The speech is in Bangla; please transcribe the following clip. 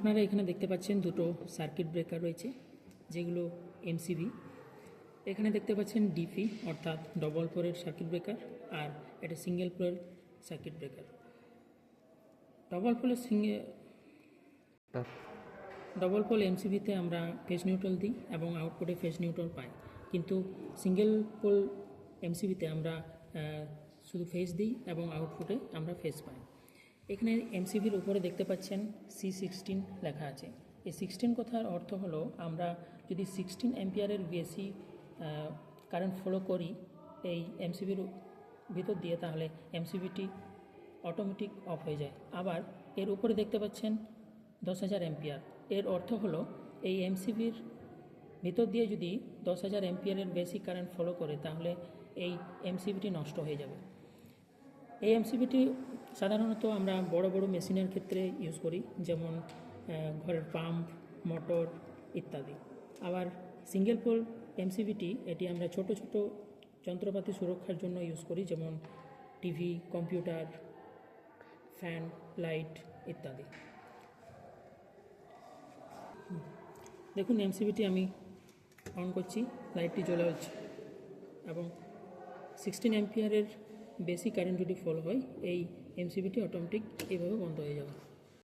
আপনারা এখানে দেখতে পাচ্ছেন দুটো সার্কিট ব্রেকার রয়েছে, যেগুলো এমসিবি। এখানে দেখতে পাচ্ছেন ডিপি অর্থাৎ ডবল পোলের সার্কিট ব্রেকার, আর এটা সিঙ্গেল পোলের সার্কিট ব্রেকার। ডবল পোল এমসিবিতে আমরা ফেজ নিউট্রাল দিই এবং আউটপুটে ফেজ নিউট্রাল পাই, কিন্তু সিঙ্গেল পোল এমসিবিতে আমরা শুধু ফেজ দিই এবং আউটপুটে আমরা ফেজ পাই। এখানে এমসিবির উপরে দেখতে পাচ্ছেন C16 লেখা আছে। এই 16 কথার অর্থ হলো আমরা যদি 16 অ্যাম্পিয়ারের বেশি কারেন্ট ফলো করি এই এমসিবির ভিতর দিয়ে, তাহলে এমসিবিটি অটোমেটিক অফ হয়ে যায়। আবার এর উপরে দেখতে পাচ্ছেন 10,000 অ্যাম্পিয়ার। এর অর্থ হলো এই এমসিবির ভিতর দিয়ে যদি 10,000 অ্যাম্পিয়ারের বেশি কারেন্ট ফলো করে, তাহলে এই এমসিবিটি নষ্ট হয়ে যাবে। এই এমসিবিটি সাধারণত আমরা বড় বড় মেশিনের ক্ষেত্রে ইউজ করি, যেমন ঘরের পাম্প, মোটর ইত্যাদি। আবার সিঙ্গেল পোল এমসিবিটি এটি আমরা ছোট ছোট যন্ত্রপাতি সুরক্ষার জন্য ইউজ করি, যেমন টিভি, কম্পিউটার, ফ্যান, লাইট ইত্যাদি। দেখুন এমসিবিটি আমি অন করছি, লাইটটি জ্বলে হচ্ছে এবং 16 অ্যাম্পিয়ারের বেশি কারেন্ট যদি ফলো হয় এই এমসিবিটি অটোমেটিক এইভাবে বন্ধ হয়ে যাবে।